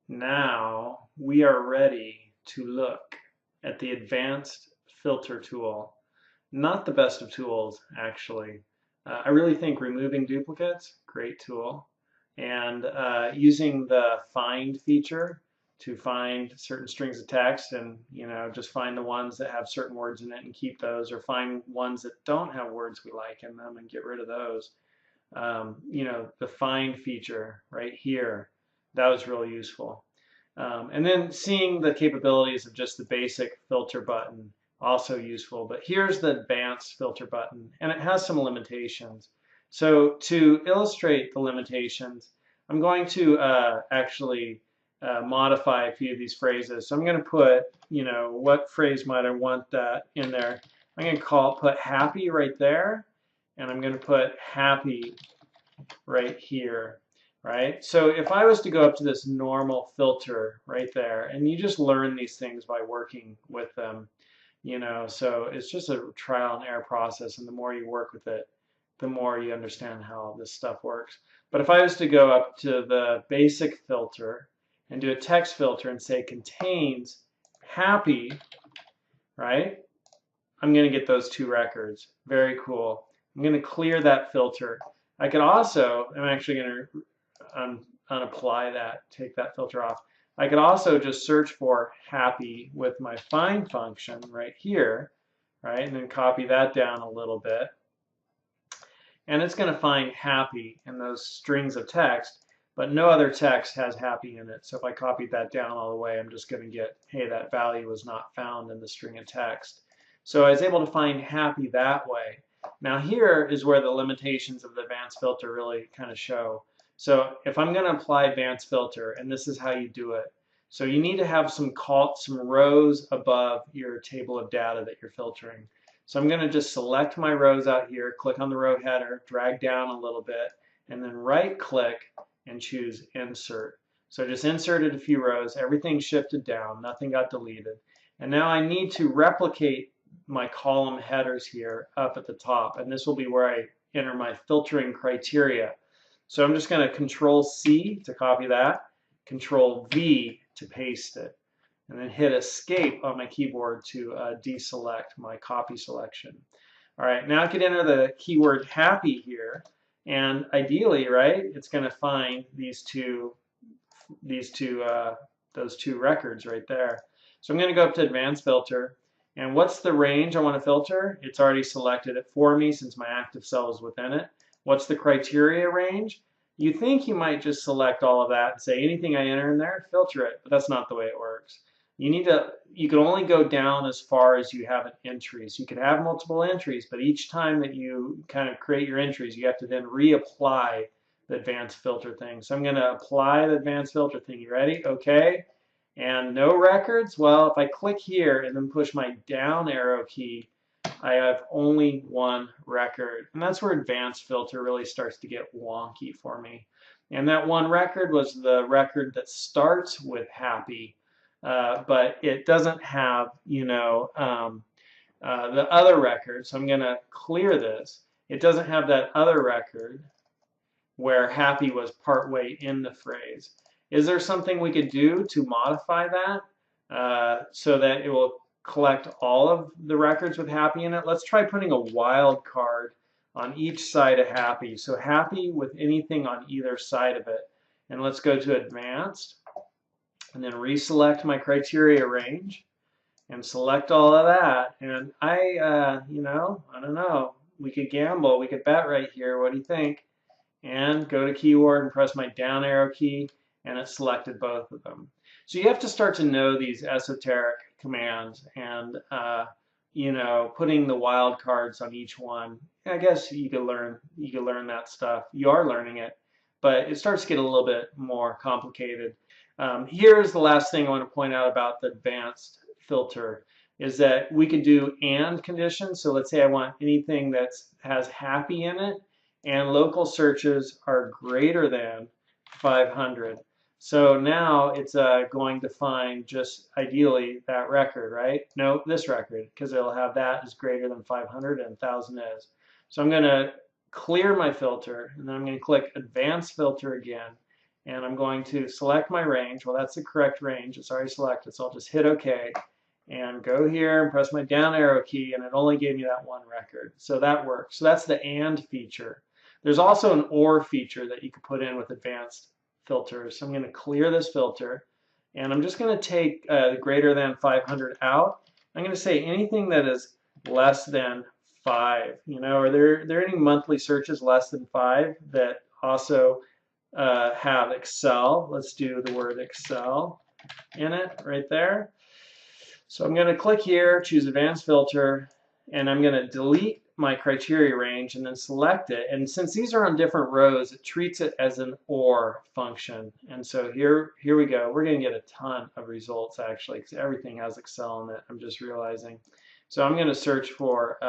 Now we are ready to look at the advanced filter tool. Not the best of tools, actually. I really think removing duplicates, great tool. And using the find feature to find certain strings of text and, just find the ones that have certain words in it and keep those, or find ones that don't have words we like in them and get rid of those. The find feature right here, that was really useful. And then seeing the capabilities of just the basic filter button, also useful. But here's the advanced filter button, and it has some limitations. So to illustrate the limitations, I'm going to actually modify a few of these phrases. So I'm going to put, what phrase might I want that in there? I'm going to put happy right there, and I'm going to put happy right here, right? So if I was to go up to this normal filter right there, and you just learn these things by working with them, so it's just a trial and error process, and the more you work with it, the more you understand how this stuff works. But if I was to go up to the basic filter and do a text filter and say contains happy, right? I'm going to get those two records. Very cool. I'm going to clear that filter. I could also, I'm actually going to unapply that, take that filter off. I could also just search for happy with my find function right here, right? And then copy that down a little bit. And it's going to find happy in those strings of text, but no other text has happy in it. So if I copied that down all the way, I'm just going to get, hey, that value was not found in the string of text. So I was able to find happy that way. Now here is where the limitations of the advanced filter really kind of show. So if I'm going to apply advanced filter, and this is how you do it. So you need to have some rows above your table of data that you're filtering. So I'm going to just select my rows out here, click on the row header, drag down a little bit, and then right click and choose insert. So I just inserted a few rows, everything shifted down, nothing got deleted. And now I need to replicate my column headers here up at the top, and this will be where I enter my filtering criteria. So I'm just going to Control C to copy that, Control V to paste it, and then hit Escape on my keyboard to deselect my copy selection. All right, now I can enter the keyword happy here, and ideally, right, it's going to find those two records right there. So I'm going to go up to Advanced Filter, and what's the range I want to filter? It's already selected it for me since my active cell is within it. What's the criteria range? You think you might just select all of that and say anything I enter in there, filter it, but that's not the way it works. You can only go down as far as you have an entry. So you could have multiple entries, but each time that you kind of create your entries, you have to then reapply the advanced filter thing. So I'm going to apply the advanced filter thing. You ready? Okay. And no records? Well, if I click here and then push my down arrow key, I have only one record. And that's where advanced filter really starts to get wonky for me. And that one record was the record that starts with happy, but it doesn't have, the other record. So I'm going to clear this. It doesn't have that other record where happy was partway in the phrase. Is there something we could do to modify that so that it will collect all of the records with happy in it? Let's try putting a wildcard on each side of happy. So happy with anything on either side of it. And let's go to advanced and then reselect my criteria range and select all of that. And I don't know. We could gamble. We could bet right here. What do you think? And go to keyword and press my down arrow key, and it selected both of them. So you have to start to know these esoteric commands and putting the wildcards on each one. I guess you could learn that stuff. You are learning it, but it starts to get a little bit more complicated. Here's the last thing I want to point out about the advanced filter is that we can do and conditions. So let's say I want anything that has happy in it, and local searches are greater than 500. So now it's going to find just ideally that record, right? No, this record, because it'll have that is greater than 500 and 1000 is. So I'm going to clear my filter, and then I'm going to click Advanced Filter again, and I'm going to select my range. Well, that's the correct range. It's already selected, so I'll just hit OK and go here and press my down arrow key, and it only gave me that one record. So that works. So that's the AND feature. There's also an OR feature that you can put in with advanced filters. So I'm going to clear this filter, and I'm just going to take the greater than 500 out. I'm going to say anything that is less than 5. You know, are there any monthly searches less than 5 that also have Excel? Let's do the word Excel in it right there. So I'm going to click here, choose Advanced Filter, and I'm going to delete my criteria range and then select it. And since these are on different rows, it treats it as an OR function. And so here we go. We're going to get a ton of results actually, because everything has Excel in it. I'm just realizing. So I'm going to search for,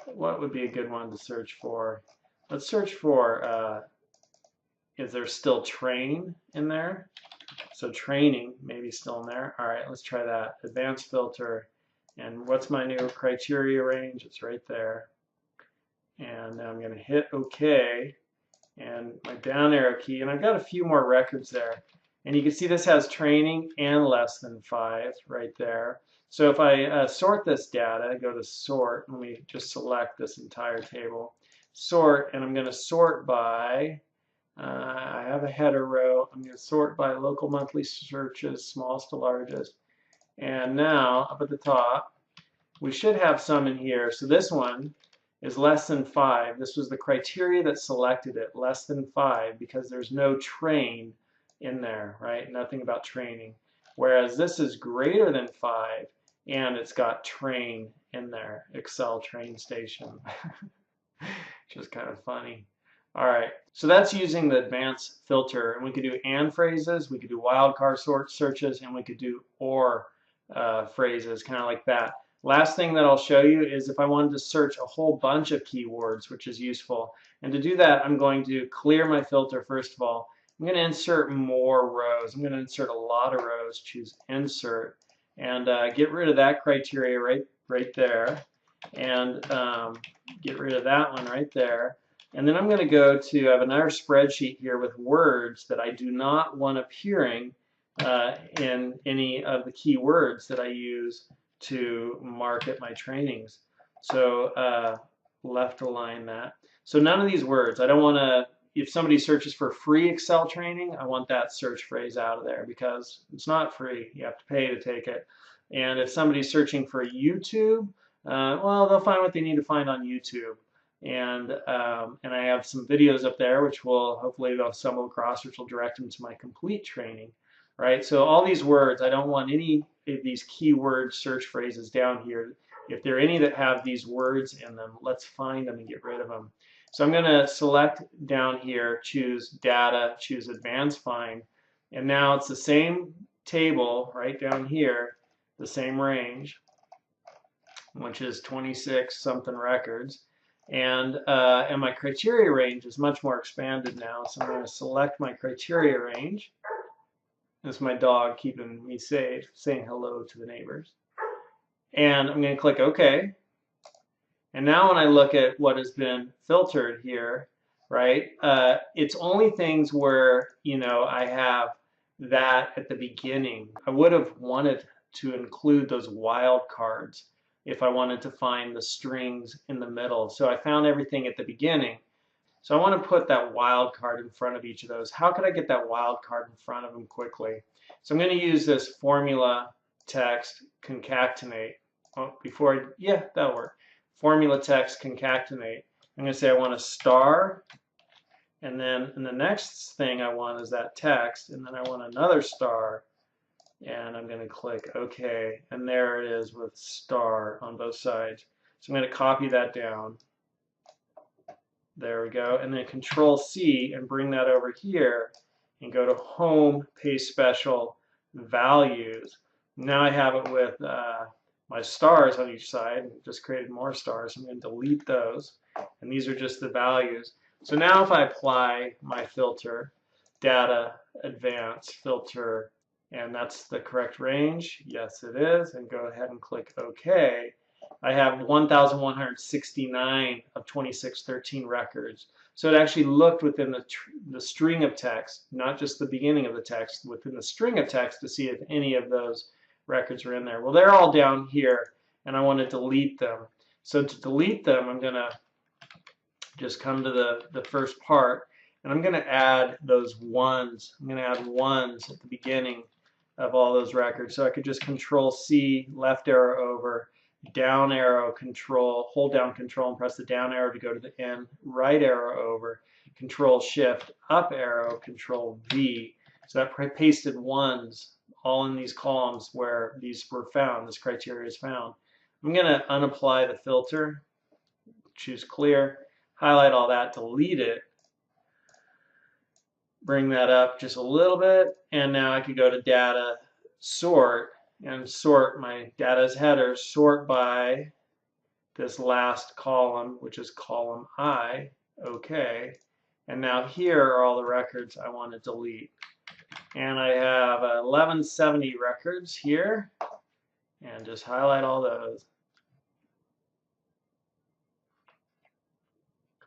what would be a good one to search for? Let's search for, is there still train in there? So training maybe still in there. All right, let's try that. Advanced filter. And what's my new criteria range? It's right there. And now I'm going to hit OK and my down arrow key. And I've got a few more records there. And you can see this has training and less than 5 right there. So if I sort this data, go to sort, and we just select this entire table. Sort, and I'm going to sort by I have a header row. I'm going to sort by local monthly searches, smallest to largest. And now, up at the top, we should have some in here. So this one is less than 5. This was the criteria that selected it, less than 5, because there's no train in there, right? Nothing about training. Whereas this is greater than 5, and it's got train in there, Excel train station. Which is kind of funny. All right, so that's using the advanced filter, and we could do AND phrases, we could do wildcard sort searches, and we could do OR phrases, kind of like that. Last thing that I'll show you is if I wanted to search a whole bunch of keywords, which is useful. And to do that, I'm going to clear my filter first of all. I'm going to insert more rows. I'm going to insert a lot of rows, choose Insert, and get rid of that criteria right there, and get rid of that one right there. And then I'm going to go to, I have another spreadsheet here with words that I do not want appearing in any of the keywords that I use to market my trainings. So left align that. So none of these words, I don't want to, if somebody searches for free Excel training, I want that search phrase out of there because it's not free. You have to pay to take it. And if somebody's searching for YouTube, well, they'll find what they need to find on YouTube. And I have some videos up there which will hopefully they'll stumble across, which will direct them to my complete training, right? So all these words, I don't want any of these keyword search phrases down here. If there are any that have these words in them, let's find them and get rid of them. So I'm going to select down here, choose data, choose advanced find, and now it's the same table right down here, the same range, which is 26 something records. And my criteria range is much more expanded now. So I'm going to select my criteria range. This is my dog keeping me safe, saying hello to the neighbors. And I'm going to click OK. And now when I look at what has been filtered here, right, it's only things where, you know, I have that at the beginning. I would have wanted to include those wildcards if I wanted to find the strings in the middle. So I found everything at the beginning. So I want to put that wildcard in front of each of those. How could I get that wildcard in front of them quickly? So I'm going to use this formula text concatenate. Oh, yeah, that'll work. Formula text concatenate. I'm going to say I want a star, and then the next thing I want is that text, and then I want another star. And I'm going to click OK, and there it is with star on both sides. So I'm going to copy that down. There we go, and then Control C and bring that over here and go to Home, Paste Special, Values. Now I have it with my stars on each side. I just created more stars. I'm going to delete those, and these are just the values. So now if I apply my filter, Data, Advanced, Filter, and that's the correct range. Yes, it is. And go ahead and click OK. I have 1,169 of 2613 records. So it actually looked within the string of text, not just the beginning of the text, within the string of text to see if any of those records were in there. Well, they're all down here, and I want to delete them. So to delete them, I'm going to just come to the first part, and I'm going to add those ones. I'm going to add ones at the beginning of all those records. So I could just Control C, left arrow over, down arrow, Control, hold down Control and press the down arrow to go to the end, right arrow over, Control Shift, up arrow, Control V. So that pasted ones all in these columns where these were found, this criteria is found. I'm going to unapply the filter, choose clear, highlight all that, delete it, bring that up just a little bit, and now I could go to data, sort, and sort my data as headers, sort by this last column, which is column I, okay. And now here are all the records I want to delete. And I have 1170 records here, and just highlight all those.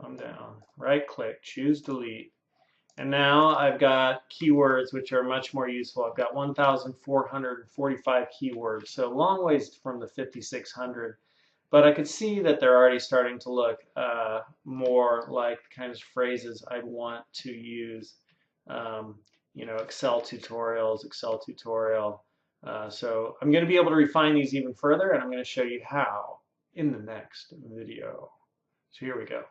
Come down, right click, choose delete. And now I've got keywords which are much more useful. I've got 1,445 keywords, so a long ways from the 5,600. But I could see that they're already starting to look more like the kinds of phrases I'd want to use. You know, Excel tutorials, Excel tutorial. So I'm going to be able to refine these even further, and I'm going to show you how in the next video. So here we go.